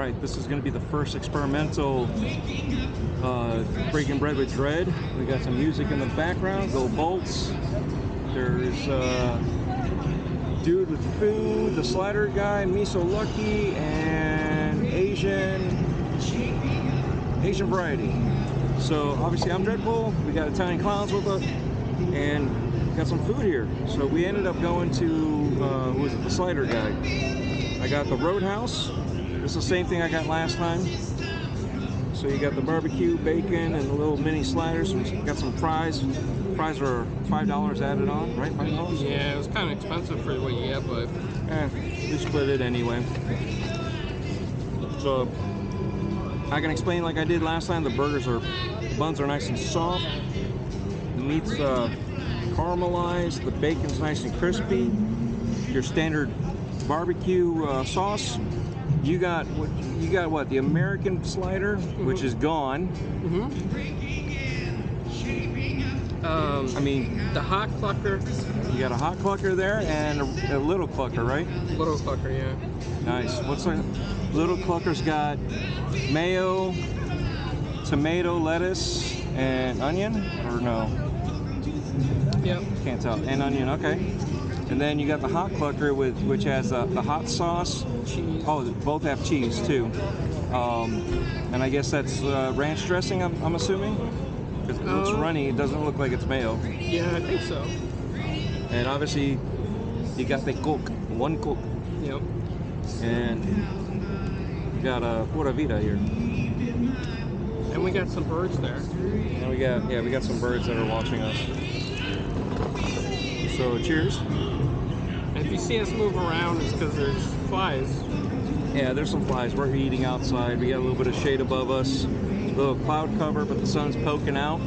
Alright, this is going to be the first experimental Breaking Bread with Dread. We got some music in the background, Go Bolts. There's Dude with Food, the Slider Guy, Me So Lucky, and Asian Variety. So obviously I'm DREADPOOL, we got Italian Clowns with us, and got some food here. So we ended up going to, who was it, the Slider Guy. I got the Roadhouse. It's the same thing I got last time. So you got the barbecue, bacon, and the little mini sliders. We got some fries. Fries are $5 added on, right? $5? Yeah, it was kind of expensive for what you get, but we split it anyway. So I can explain like I did last time. The buns are nice and soft. The meat's caramelized. The bacon's nice and crispy. Your standard barbecue sauce. You got what? The American slider, which is gone. I mean, the hot clucker. You got a hot clucker there and a little clucker, right? Little clucker, yeah. Nice. What's the little clucker's got? Mayo, tomato, lettuce, and onion, or no? Yep. Can't tell. And onion, okay. And then you got the hot clucker which has the hot sauce. Cheese. Oh, both have cheese too. And I guess that's ranch dressing, I'm assuming? Because it looks runny, it doesn't look like it's mayo. Yeah, I think so. And obviously, you got the Coke, one Coke. Yep. And you got a Pura Vida here. And we got some birds there. And we got some birds that are watching us. So cheers. And if you see us move around, it's because there's flies. Yeah, there's some flies. We're eating outside. We got a little bit of shade above us. A little cloud cover, but the sun's poking out.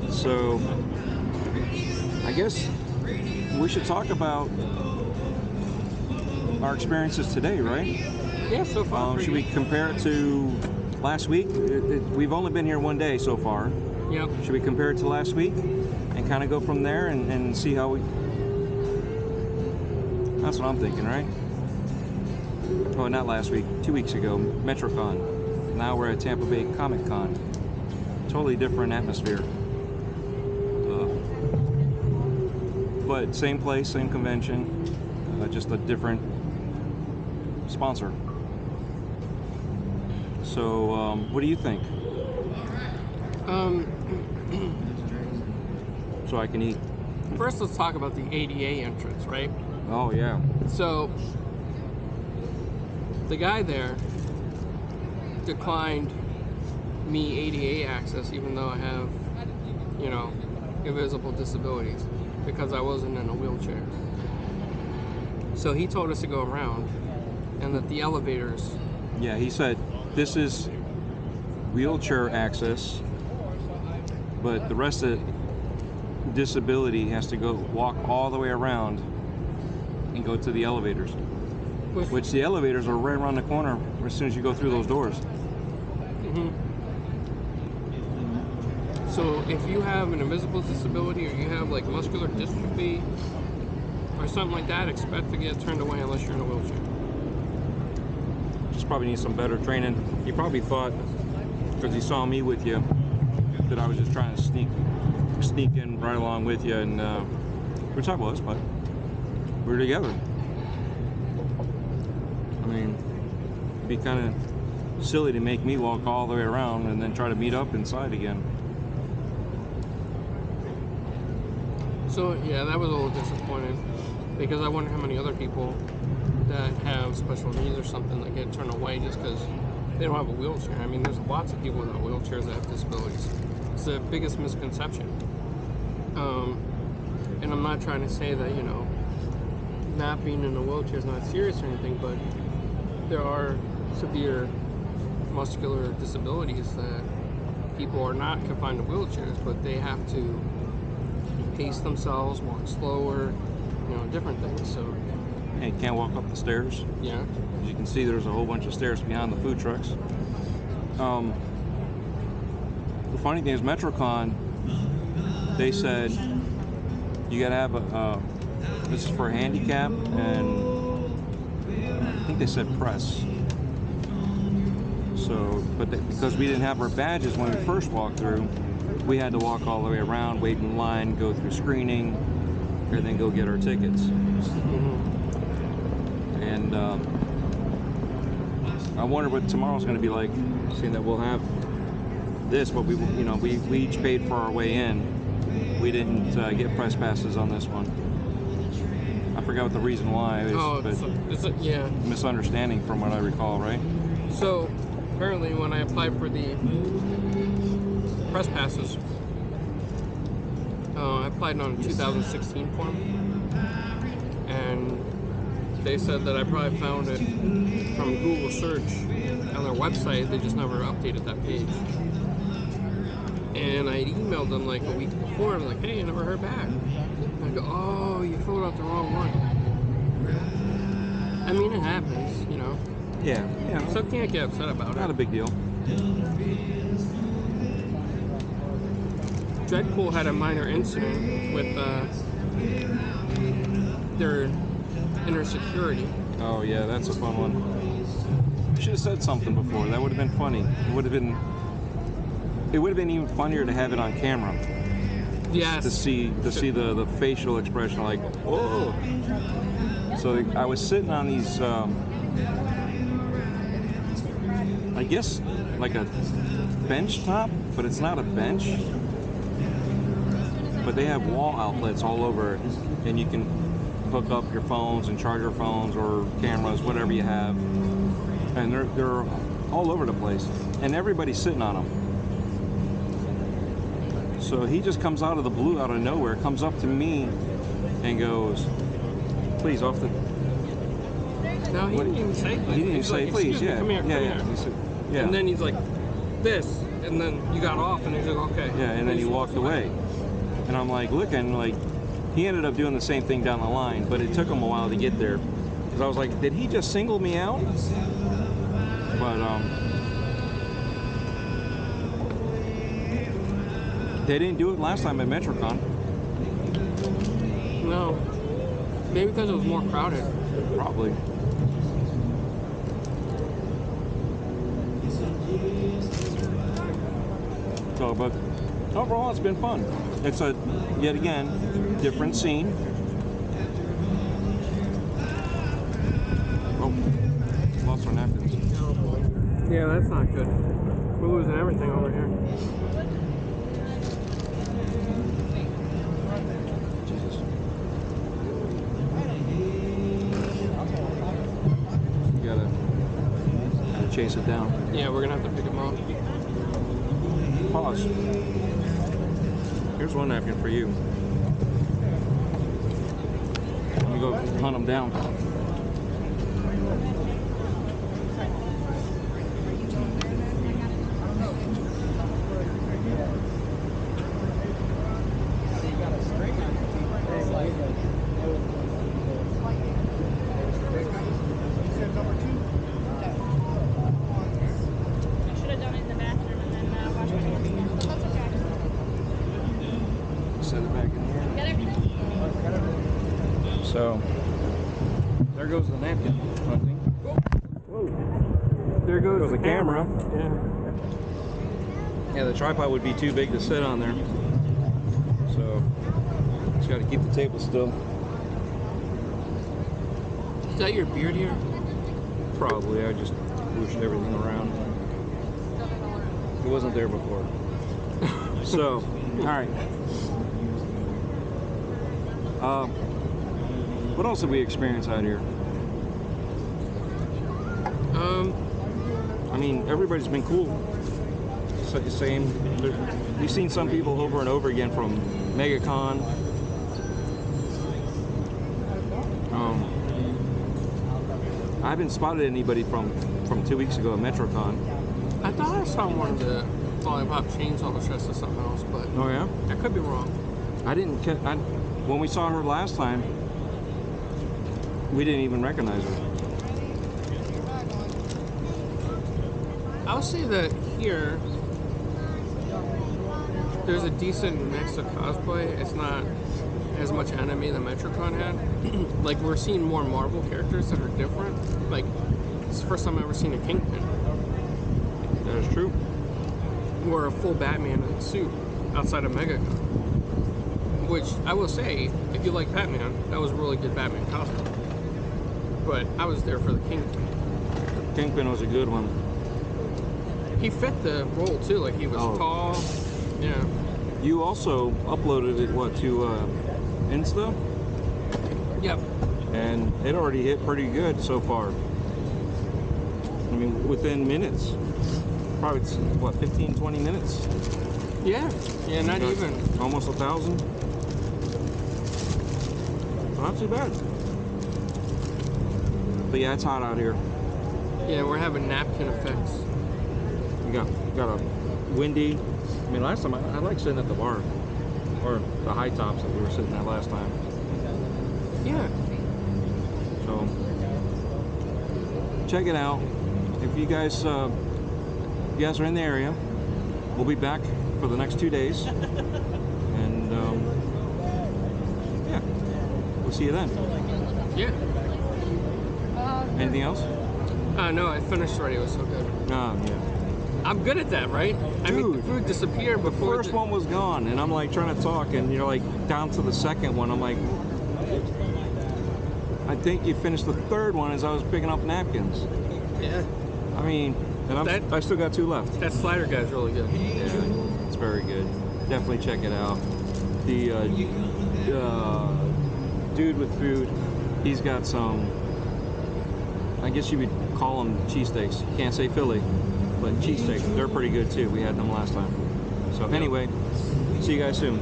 So I guess we should talk about our experiences today, right? Yeah, so far. Should we compare it to last week? We've only been here one day so far. Yep. Should we compare it to last week and kind of go from there and see how we... That's what I'm thinking, right? Oh, not last week. 2 weeks ago, MetroCon. Now we're at Tampa Bay Comic Con. Totally different atmosphere. But same place, same convention, just a different sponsor. So, what do you think? So I can eat. First, let's talk about the ADA entrance, right? Oh, yeah. So, the guy there declined me ADA access, even though I have, invisible disabilities, because I wasn't in a wheelchair. So he told us to go around, and that the elevators... Yeah, he said, this is wheelchair access, but the rest of disability has to go walk all the way around and go to the elevators. Which the elevators are right around the corner as soon as you go through those doors. So if you have an invisible disability, or you have like muscular dystrophy or something like that, expect to get turned away unless you're in a wheelchair. Just probably need some better training. He probably thought, because he saw me with you, that I was just trying to sneak in right along with you, and which I was, but we were together. I mean, it'd be kind of silly to make me walk all the way around and then try to meet up inside again. So yeah, that was a little disappointing, because I wonder how many other people that have special needs or something that get turned away just because they don't have a wheelchair. I mean, there's lots of people in wheelchairs that have disabilities. It's the biggest misconception. And I'm not trying to say that, not being in a wheelchair is not serious or anything, but there are severe muscular disabilities that people are not confined to wheelchairs, but they have to pace themselves, walk slower, different things. So, and you can't walk up the stairs. Yeah. As you can see, there's a whole bunch of stairs behind the food trucks. The funny thing is, MetroCon, they said you gotta have this is for handicap, and I think they said press. So, because we didn't have our badges when we first walked through, we had to walk all the way around, wait in line, go through screening, and then go get our tickets. And I wonder what tomorrow's going to be like, seeing that we'll have this, but we each paid for our way in. We didn't get press passes on this one. I forgot what the reason why is, but yeah, misunderstanding from what I recall, right? So apparently, when I applied for the press passes, I applied on a 2016 form, and they said that I probably found it from Google search on their website. They just never updated that page. And I emailed them like a week before. I'm like, hey, I never heard back. And I go, oh, you filled out the wrong one. I mean, it happens, you know. Yeah. So can't get upset about it. Not a big deal. DREADPOOL had a minor incident with their inner security. Oh yeah, that's a fun one. You should have said something before. That would have been funny. It would have been even funnier to have it on camera. Yes. To see the facial expression, like, whoa. So I was sitting on these, I guess like a bench top, but it's not a bench. But they have wall outlets all over it, and you can hook up your phones and charge your phones or cameras, whatever you have. And they're all over the place, and everybody's sitting on them. So he just comes out of the blue, out of nowhere, comes up to me and goes, please, off the... No, he didn't even say please. He didn't even say like, please, yeah. Come here. He said, yeah. And then he's like, this. And then you got off, and he's like, okay. Yeah, and then he walked away. And I'm like, looking, like, he ended up doing the same thing down the line, but it took him a while to get there. Because I was like, did he just single me out? But, they didn't do it last time at MetroCon. No. Maybe because it was more crowded. Probably. So, but overall, it's been fun. It's a, yet again, different scene. Oh, lost our napkins. Yeah, that's not good. We're losing everything over here. Jesus. You gotta chase it down. Yeah, we're gonna have to pick him up. Pause. Here's one napkin for you. Let me go hunt them down. Set it back in here. So, there goes the napkin hunting. Whoa. There goes the camera. Yeah. Yeah, the tripod would be too big to sit on there. So, just got to keep the table still. Is that your beard here? Probably. I just pushed everything around. It wasn't there before. So, all right. What else have we experienced out here? I mean, everybody's been cool. Same. We've seen some people over and over again from MegaCon. I haven't spotted anybody from 2 weeks ago at MetroCon. I thought I saw one of the Lollipop Chainsaw dressed as something else, but Oh yeah? I could be wrong. I didn't. When we saw her last time, we didn't even recognize her. I'll say that here, there's a decent mix of cosplay. It's not as much anime that MetroCon had. Like, we're seeing more Marvel characters that are different. Like, it's the first time I've ever seen a Kingpin. That is true. wore a full Batman suit outside of MegaCon. Which I will say, if you like Batman, that was a really good Batman costume. But I was there for the Kingpin. Kingpin was a good one. He fit the role too, like he was tall. Yeah. You also uploaded it, what, to Insta? Yep. And it already hit pretty good so far. I mean, within minutes. Probably, what, 15, 20 minutes? Yeah. Yeah, not even. Almost 1,000. Not too bad. But yeah, it's hot out here. Yeah, we're having napkin effects. You got a windy. I mean, last time I like sitting at the bar, or the high tops that we were sitting at last time. Yeah. So check it out. If you guys are in the area, we'll be back for the next 2 days, and yeah, we'll see you then. Yeah. Anything else? No, I finished already. It was so good. Yeah. I'm good at that, right? I mean, the food disappeared The before. first one was gone, and I'm like trying to talk, and you're like down to the second one. I'm like, I think you finished the third one as I was picking up napkins. Yeah. I mean, and I still got 2 left. That slider guy's really good. Yeah, it's very good. Definitely check it out. The dude with food, he's got some, I guess you would call them cheesesteaks. You can't say Philly, but cheesesteaks, they're pretty good too. We had them last time. So anyway, see you guys soon.